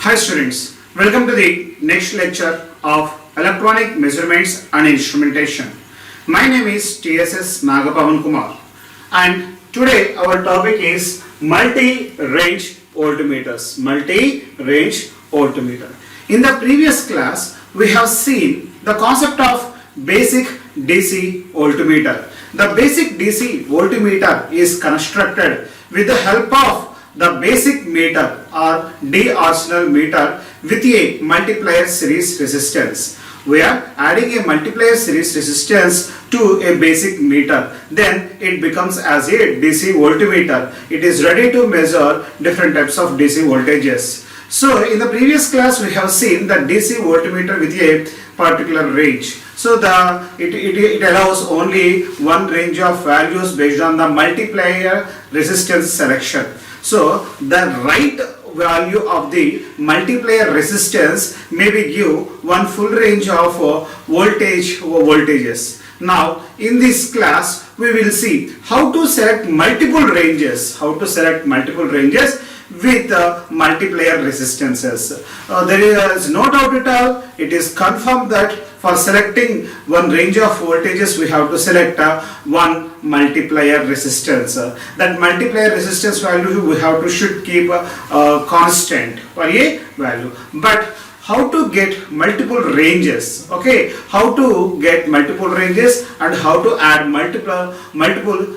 Hi students, welcome to the next lecture of Electronic Measurements and Instrumentation. My name is TSS Nagapavan Kumar and today our topic is multi-range voltmeters. Multi-range voltmeter. In the previous class, we have seen the concept of basic DC voltmeter. The basic DC voltmeter is constructed with the help of the basic meter or D-arsenal meter with a multiplier series resistance. We are adding a multiplier series resistance to a basic meter. Then it becomes as a DC voltmeter. It is ready to measure different types of DC voltages. So in the previous class we have seen the DC voltmeter with a particular range. So it allows only one range of values based on the multiplier resistance selection. So the right value of the multiplier resistance maybe give one full range of voltages. Now in this class we will see how to select multiple ranges. With multiplier resistances. There is no doubt at all. It is confirmed that for selecting one range of voltages we have to select one multiplier resistance. That multiplier resistance value we have to should keep constant for a value. But how to get multiple ranges? Okay, how to get multiple ranges and how to add multiple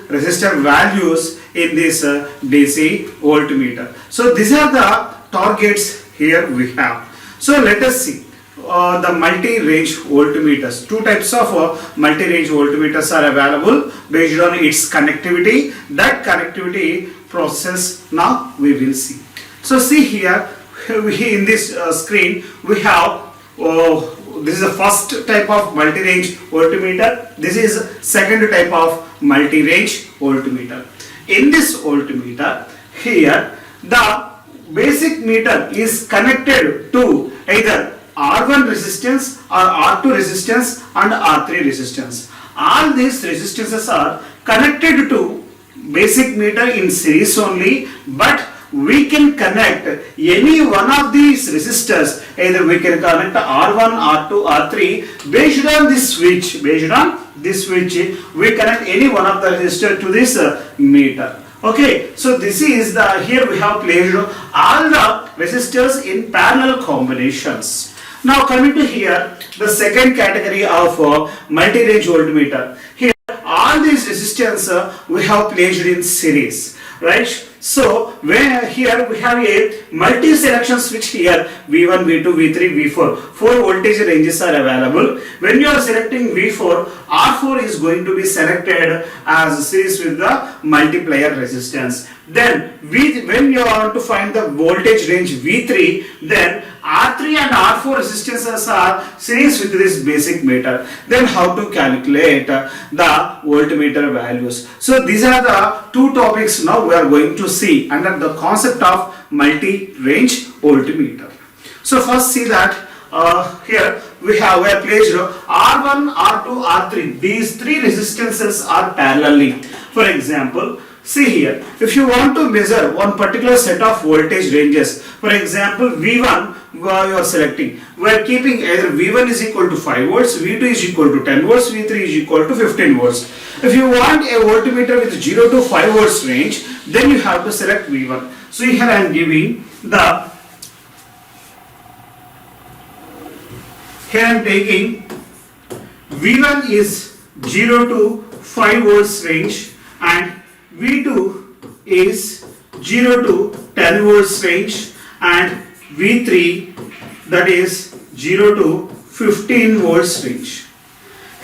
resistor values in this DC voltmeter. So these are the targets here we have. So let us see the multi-range voltmeters. Two types of multi-range voltmeters are available based on its connectivity. That connectivity process now we will see. So see here, in this screen we have this is the first type of multi-range voltmeter. This is second type of multi-range voltmeter. In this voltmeter, here the basic meter is connected to either R1 resistance or R2 resistance and R3 resistance. All these resistances are connected to basic meter in series only, but we can connect any one of these resistors. Either we can connect R1, R2, R3 based on this switch. We connect any one of the resistors to this meter. Okay, so this is the, here we have placed all the resistors in parallel combinations. Now coming to here, the second category of multi-range voltmeter. Here all these resistors we have placed in series, right? So where here we have a multi-selection switch here, V1, V2, V3, V4. 4 voltage ranges are available. When you are selecting V4, R4 is going to be selected as series with the multiplier resistance. Then when you want to find the voltage range V3, then R3 and R4 resistances are series with this basic meter. Then how to calculate the voltmeter values. So these are the two topics now we are going to see under the concept of multi-range voltmeter. So first see that here we have placed R1, R2, R3. These three resistances are parallelly. For example, see here, if you want to measure one particular set of voltage ranges, for example V1 you are selecting, we are keeping either V1 is equal to 5 volts, V2 is equal to 10 volts, V3 is equal to 15 volts. If you want a voltmeter with 0 to 5 volts range, then you have to select V1. So here I am giving the, here I am taking V1 is 0 to 5 volts range and V2 is 0 to 10 volts range and V3 that is 0 to 15 volts range.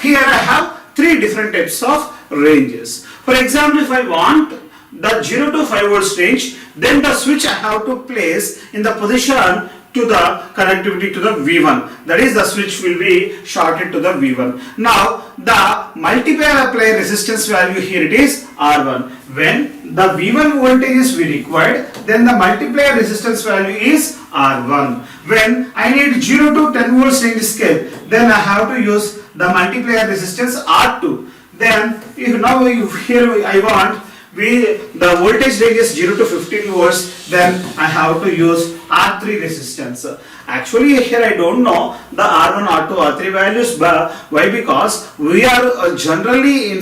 Here I have three different types of ranges. For example, if I want the 0 to 5 volts range, then the switch I have to place in the position to the connectivity to the V1. That is, the switch will be shorted to the V1. Now the multiplier apply resistance value here it is R1. When the V1 voltage is required, then the multiplier resistance value is R1. When I need 0 to 10 volts range scale, then I have to use the multiplier resistance R2. Then if now here I want the voltage range is 0 to 15 volts, then I have to use R3 resistance. Actually here I don't know the R1, R2, R3 values, but why? Because we are generally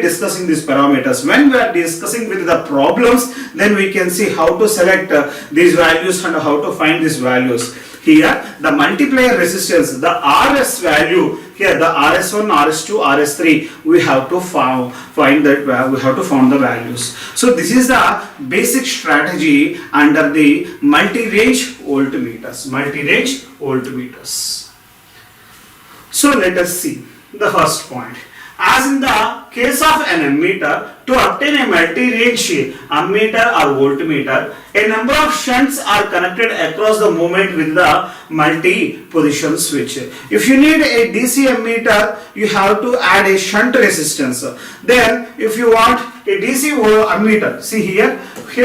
discussing these parameters. When we are discussing with the problems, then we can see how to select these values and how to find these values. Here the multiplier resistance, the RS value, here the RS1, RS2, RS3, we have to find the values. So this is the basic strategy under the multi-range voltmeters. So let us see the first point. As in the case of an ammeter, to obtain a multi-range ammeter or voltmeter, a number of shunts are connected across the movement with the multi-position switch. If you need a DC ammeter, you have to add a shunt resistance. Then if you want a DC ammeter, see here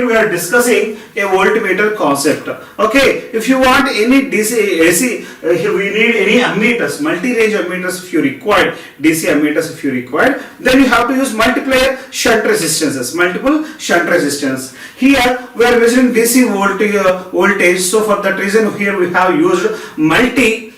we are discussing a voltmeter concept. Okay, if you want any DC AC, here we need any ammeters, multi-range ammeters if you require, DC ammeters if you require, then you have to use multiplier shunt resistances, multiple shunt resistance. Here we are measuring DC voltage, so for that reason here we have used multiple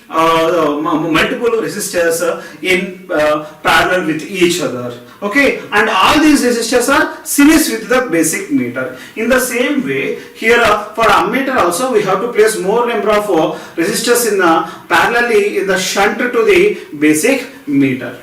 resistors in parallel with each other. Okay, and all these resistors are series with the basic meter. In the same way, here for ammeter also we have to place more number of resistors in parallelly in the shunt to the basic meter.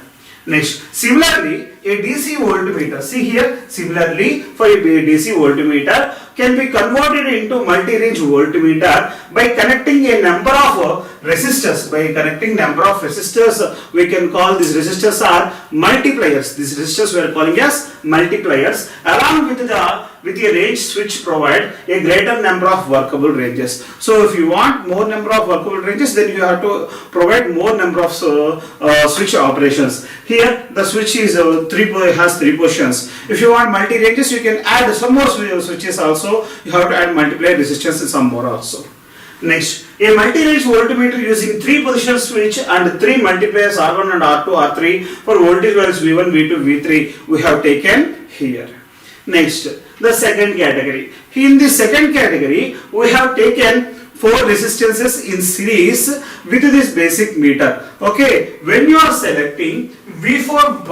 Next, similarly, a DC voltmeter, see here, similarly for a DC voltmeter can be converted into multi-range voltmeter by connecting a number of resistors. By connecting number of resistors, we can call these resistors are multipliers. These resistors we are calling as multipliers. Along with a range switch provide a greater number of workable ranges. So if you want more number of workable ranges, then you have to provide more number of switch operations. Here the switch is has three positions. If you want multi ranges, you can add some more switches also. You have to add multiplier resistance and some more also. Next, a multi-range voltmeter using 3-position switch and 3 multipliers R1 and R2, R3 for voltage values V1, V2, V3 we have taken here. Next, the second category. In the second category, we have taken 4 resistances in series with this basic meter. Okay, when you are selecting V4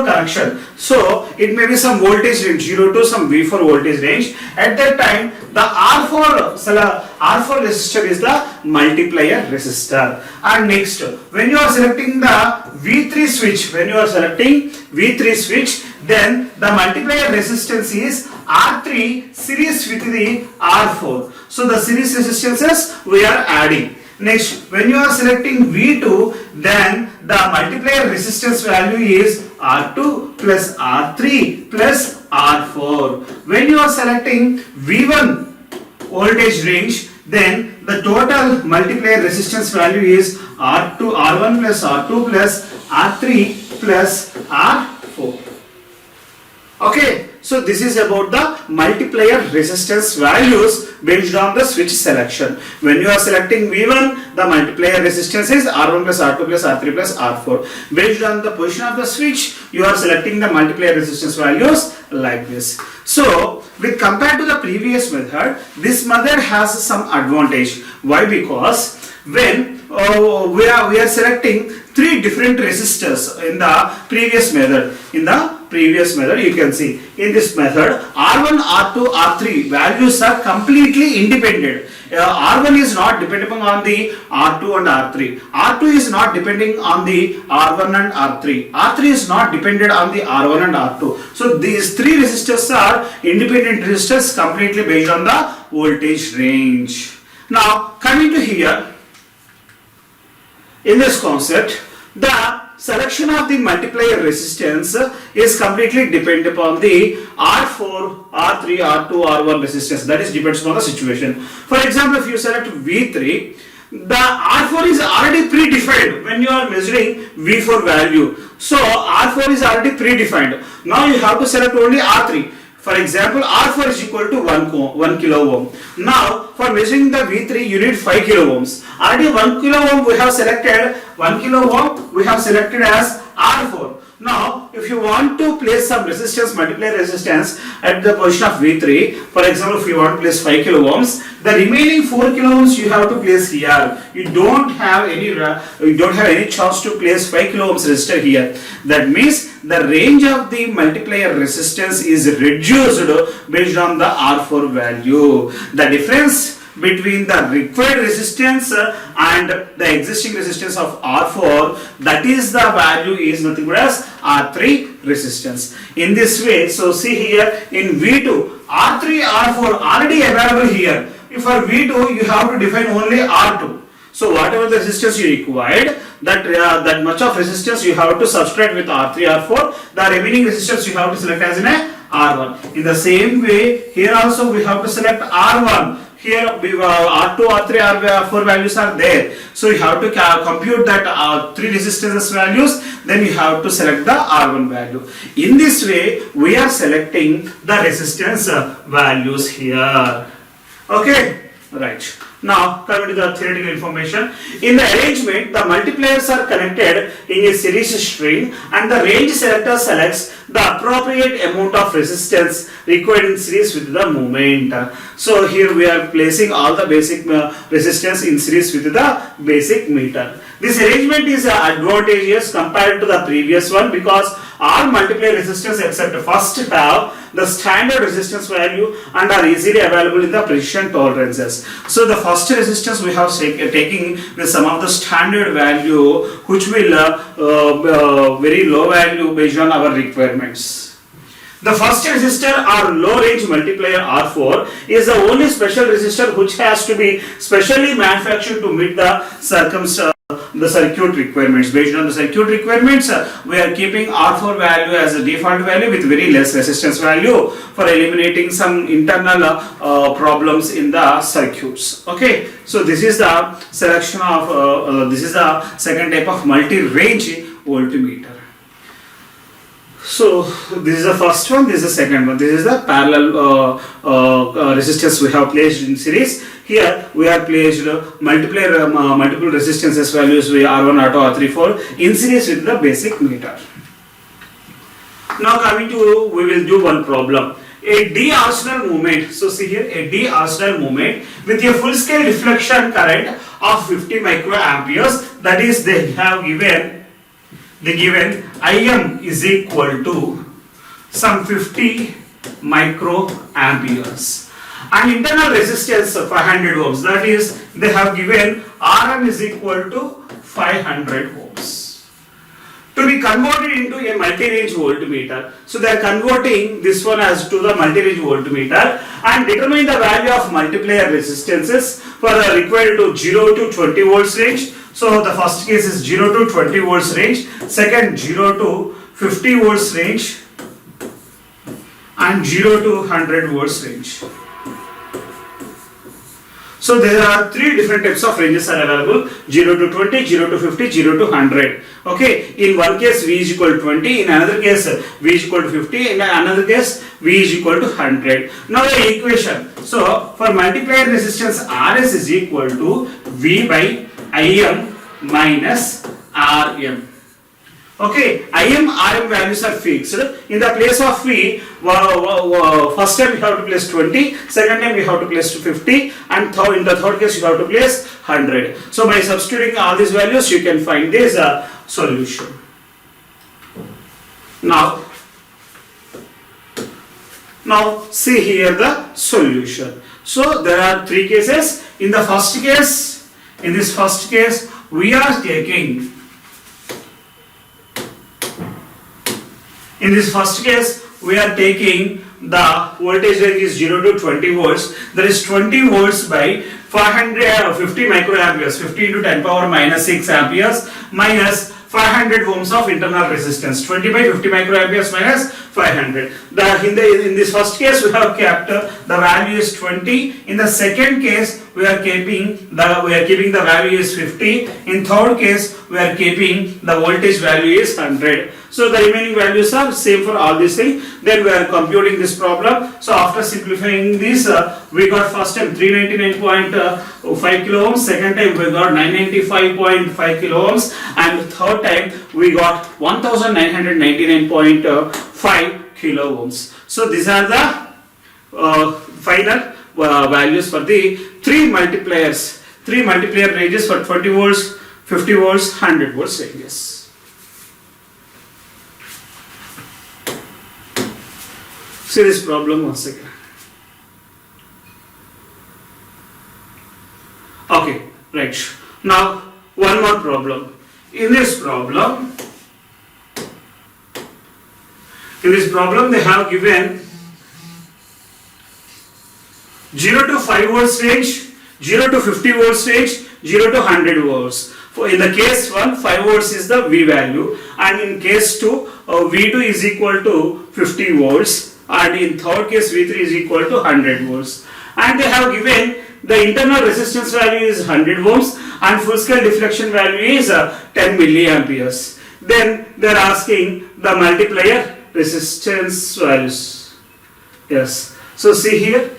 connection, so it may be some voltage range 0 to some V4 voltage range. At that time, the R4 resistor is the multiplier resistor. And next, when you are selecting the V3 switch, then the multiplier resistance is R3 series with the R4. So the series resistances we are adding. Next, when you are selecting V2, then the multiplier resistance value is R2 plus R3 plus R4. When you are selecting V1 voltage range, then the total multiplier resistance value is R1 plus R2 plus R3 plus R4. Okay, so this is about the multiplier resistance values based on the switch selection. When you are selecting V1, the multiplier resistance is R1 plus R2 plus R3 plus R4. Based on the position of the switch, you are selecting the multiplier resistance values like this. So, with compared to the previous method, this method has some advantage. Why? Because when we are selecting 3 different resistors in the previous method. You can see in this method R1, R2, R3 values are completely independent. R1 is not depending on the R2 and R3. R2 is not depending on the R1 and R3. R3 is not dependent on the R1 and R2. So these 3 resistors are independent resistors completely based on the voltage range. Now coming to here, in this concept, the selection of the multiplier resistance is completely dependent upon the R4, R3, R2, R1 resistance. That is depends on the situation. For example, if you select V3, the R4 is already predefined when you are measuring V4 value. So R4 is already predefined. Now you have to select only R3. For example, R4 is equal to 1 kilo ohm. Now, for measuring the V3, you need 5 kilo ohms. Already 1 kilo ohm we have selected, 1 kilo ohm we have selected as R4. Now, if you want to place some resistance, multiplier resistance at the position of V3, for example, if you want to place 5 kilo ohms, the remaining 4 kilo ohms you have to place here. You don't have any chance to place 5 kilo ohms resistor here. That means the range of the multiplier resistance is reduced based on the R4 value. The difference between the required resistance and the existing resistance of R4, that is the value is nothing but as R3 resistance. In this way, so see here in V2, R3, R4 already available here. If for V2 you have to define only R2. So whatever the resistance you required, that much of resistance you have to subtract with R3, R4. The remaining resistance you have to select as in a R1. In the same way, here also we have to select R1. Here R2, R3, R4 values are there. So you have to compute that 3 resistances values, then you have to select the R1 value. In this way, we are selecting the resistance values here. Okay, right. Now coming to the theoretical information. In the arrangement, the multipliers are connected in a series string and the range selector selects the appropriate amount of resistance required in series with the movement. So here we are placing all the basic resistance in series with the basic meter. This arrangement is advantageous compared to the previous one because all multiplier resistance except first have the standard resistance value and are easily available in the precision tolerances. So the first resistance we have taking with some of the standard value which will very low value based on our requirements. The first resistor or low range multiplier R4 is the only special resistor which has to be specially manufactured to meet the circuit requirements. Based on the circuit requirements, we are keeping R4 value as a default value with very less resistance value for eliminating some internal problems in the circuits. Okay, so this is the selection of this is the second type of multi-range voltmeter. So this is the first one, this is the second one. This is the parallel resistance we have placed in series. Here we are placed multiple resistances values with R1, R2, R3, 4 in series with the basic meter. Now coming to, we will do one problem. A d arsenal movement. So see here, a d arsenal movement with a full scale deflection current of 50 microamperes. That is, they given Im is equal to some 50 microamperes and internal resistance of 500 ohms. That is, they have given Rm is equal to 500 ohms. To be converted into a multi-range voltmeter, so they are converting this one as to the multi-range voltmeter and determine the value of multiplier resistances for the required to 0 to 20 volts range. So the first case is 0 to 20 volts range, second 0 to 50 volts range and 0 to 100 volts range. So there are 3 different types of ranges are available: 0 to 20, 0 to 50, 0 to 100. Okay, in one case V is equal to 20, in another case V is equal to 50, in another case V is equal to 100. Now the equation. So for multiplier resistance Rs is equal to V by Im minus Rm. Okay, Im, Rm values are fixed. In the place of V, first time we have to place 20, second time we have to place 50, and in the third case you have to place 100. So by substituting all these values, you can find this solution. Now see here the solution. So there are 3 cases. In this first case, we are taking. In this first case, we are taking the voltage range is 0 to 20 volts. That is 20 volts by 50 microamperes, 50 into 10 power minus 6 amperes minus 500 ohms of internal resistance. 20 by 50 microamperes minus 500. In this first case we have kept the value is 20. In the second case we are keeping the value is 50. In third case we are keeping the voltage value is 100. So the remaining values are same for all these things. Then we are computing this problem. So after simplifying this, we got first time 399.5 kilo ohms, second time we got 995.5 kilo ohms, and third time we got 1999.5 kilo ohms. So these are the final values for the three multiplier ranges for 20 volts, 50 volts, 100 volts ranges. See this problem once again. Okay, right. Now one more problem. In this problem they have given 0 to 5 volts range, 0 to 50 volts range, 0 to 100 volts. In the case 1, 5 volts is the V value, and in case 2, V2 is equal to 50 volts, and in third case V3 is equal to 100 volts. And they have given the internal resistance value is 100 ohms and full scale deflection value is 10 milliamperes. Then they are asking the multiplier resistance values. Yes. So see here,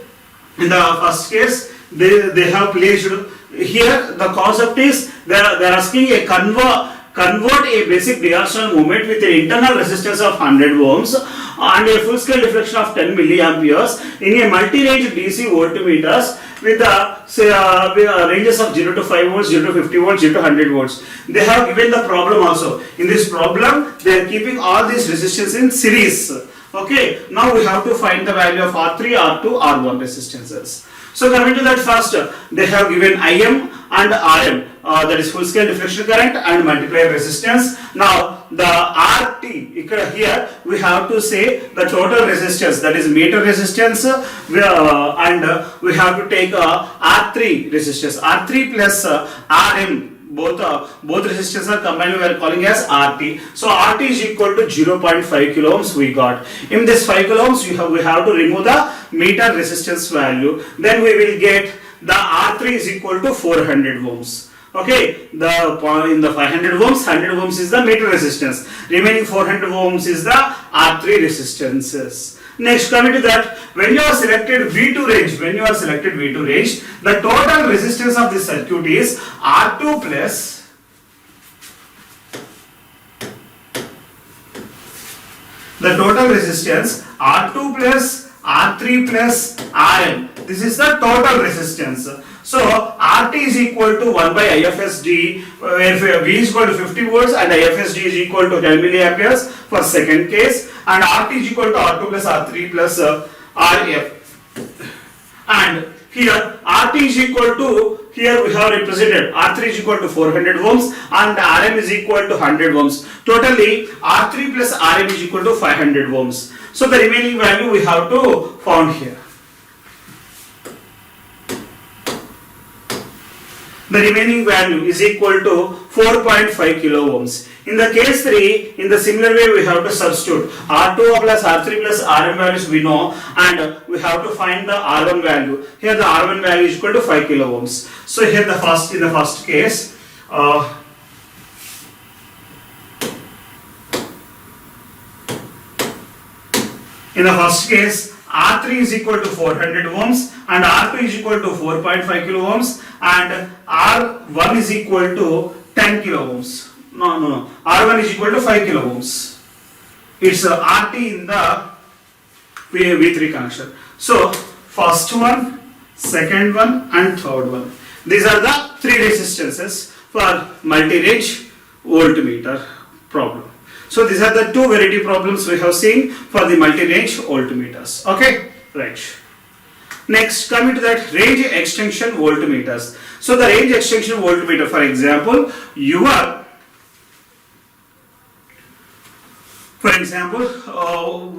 in the first case they have placed here the concept is they are asking a convert a basic directional moment with an internal resistance of 100 ohms and a full scale deflection of 10 milliamperes in a multi-range DC voltmeters with the ranges of 0 to 5 volts, 0 to 50 volts, 0 to 100 volts. They have given the problem also. In this problem, they are keeping all these resistance in series. Okay, now we have to find the value of R3, R2, R1 resistances. So coming to that first, they have given Im and Rm, that is full scale deflection current and multiplier resistance. Now the RT, here we have to say the total resistance, that is meter resistance, and we have to take R3 resistance, R3 plus Rm. Both resistors are combined, we are calling as RT. So RT is equal to 0.5 kilo ohms we got. In this 5 kilo ohms we have to remove the meter resistance value. Then we will get the R3 is equal to 400 ohms. Okay, in the 500 ohms, 100 ohms is the meter resistance. Remaining 400 ohms is the R3 resistances. Next, coming to that, when you are selected V2 range, the total resistance of this circuit is R2 plus R3 plus Rm. This is the total resistance. So RT is equal to 1 by IFSD, where V is equal to 50 volts and IFSD is equal to 10 milliamperes for second case, and RT is equal to R2 plus R3 plus Rf. And here RT is equal to, here we have represented R3 is equal to 400 ohms and Rm is equal to 100 ohms. Totally R3 plus Rm is equal to 500 ohms. So the remaining value we have to found here. The remaining value is equal to 4.5 kilo ohms. In the case 3, in the similar way we have to substitute R2 plus R3 plus Rm values we know, and we have to find the R1 value. Here the R1 value is equal to 5 kilo ohms. So here in the first case, R3 is equal to 400 ohms and R2 is equal to 4.5 kilo ohms and R1 is equal to 10 kilo ohms. No. R1 is equal to 5 kilo ohms. It's RT in the V3 connection. So first one, second one and third one. These are the three resistances for multi-range voltmeter problem. So these are the two variety problems we have seen for the multi-range voltmeters. Okay, right. Next, coming to that, range extension voltmeters. So the range extension voltmeter, for example, your For example,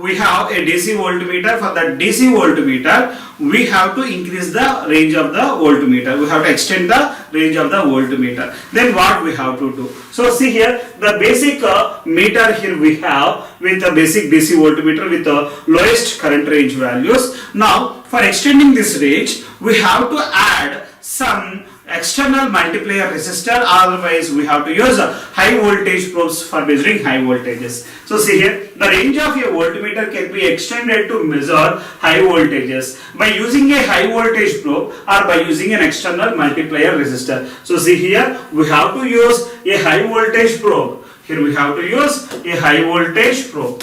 we have a DC voltmeter. For that DC voltmeter, we have to increase the range of the voltmeter. We have to extend the range of the voltmeter. Then what we have to do? So see here, the basic meter here we have with the basic DC voltmeter with the lowest current range values. Now, for extending this range, we have to add some external multiplier resistor, otherwise we have to use high voltage probes for measuring high voltages. So see here, the range of a voltmeter can be extended to measure high voltages by using a high voltage probe or by using an external multiplier resistor. So see here, we have to use a high voltage probe. Here we have to use a high voltage probe.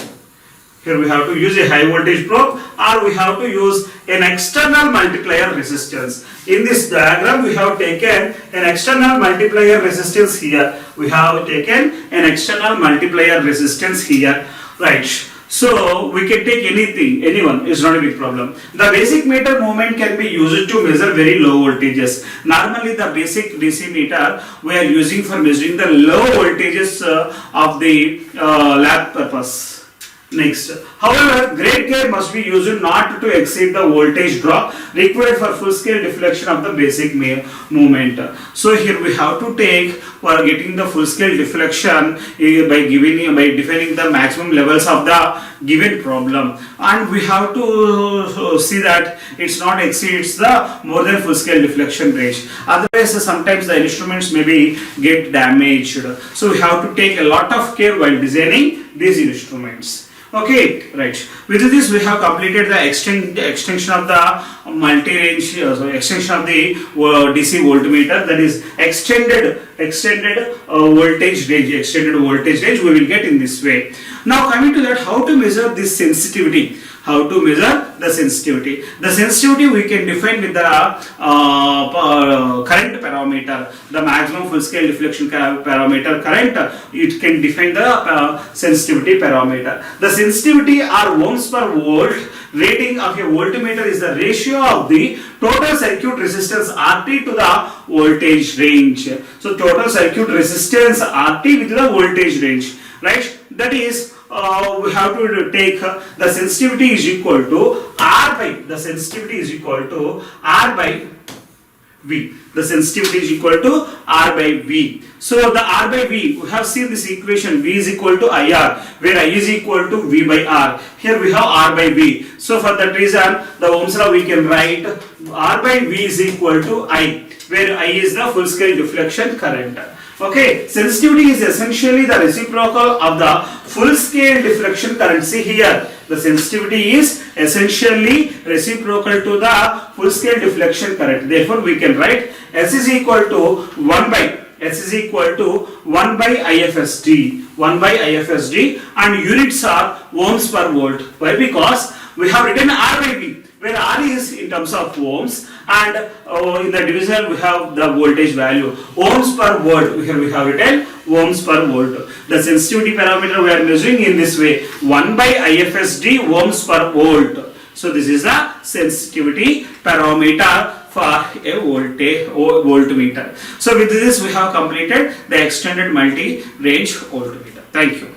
Here we have to use a high voltage probe, or we have to use an external multiplier resistance. In this diagram, we have taken an external multiplier resistance here. We have taken an external multiplier resistance here. Right. So we can take anything, anyone, is not a big problem. The basic meter movement can be used to measure very low voltages. Normally the basic DC meter we are using for measuring the low voltages of the lab purpose. Next, however, great care must be used not to exceed the voltage drop required for full scale deflection of the basic movement. So here we have to take for getting the full scale deflection by defining the maximum levels of the given problem, and we have to see that it's not exceeds the more than full scale deflection range. Otherwise, sometimes the instruments maybe get damaged. So we have to take a lot of care while designing these instruments. Okay, right. With this, we have completed the extension of the multi-range, extension of the DC voltmeter, that is extended voltage range. Extended voltage range we will get in this way. Now coming to that, how to measure this sensitivity? How to measure the sensitivity? The sensitivity we can define with the current parameter, the maximum full scale deflection parameter current. It can define the sensitivity parameter. The sensitivity or ohms per volt rating of a voltmeter is the ratio of the total circuit resistance RT to the voltage range. So total circuit resistance RT with the voltage range, right? That is, we have to take the sensitivity is equal to R by, the sensitivity is equal to R by V. The sensitivity is equal to R by V. So the R by V, we have seen this equation, V is equal to IR, where I is equal to V by R. Here we have R by V. So for that reason, the Ohm's law we can write R by V is equal to I, where I is the full scale deflection current. Okay, sensitivity is essentially the reciprocal of the full scale deflection current. See here, the sensitivity is essentially reciprocal to the full scale deflection current. Therefore, we can write S is equal to 1 by IFSD, 1 by IFSD, and units are ohms per volt. Why? Because we have written R by V, where R is in terms of ohms, and in the divisional we have the voltage value, ohms per volt. Here we have written ohms per volt. The sensitivity parameter we are measuring in this way, 1 by IFSD ohms per volt. So this is the sensitivity parameter for a voltmeter. So with this we have completed the extended multi-range voltmeter. Thank you.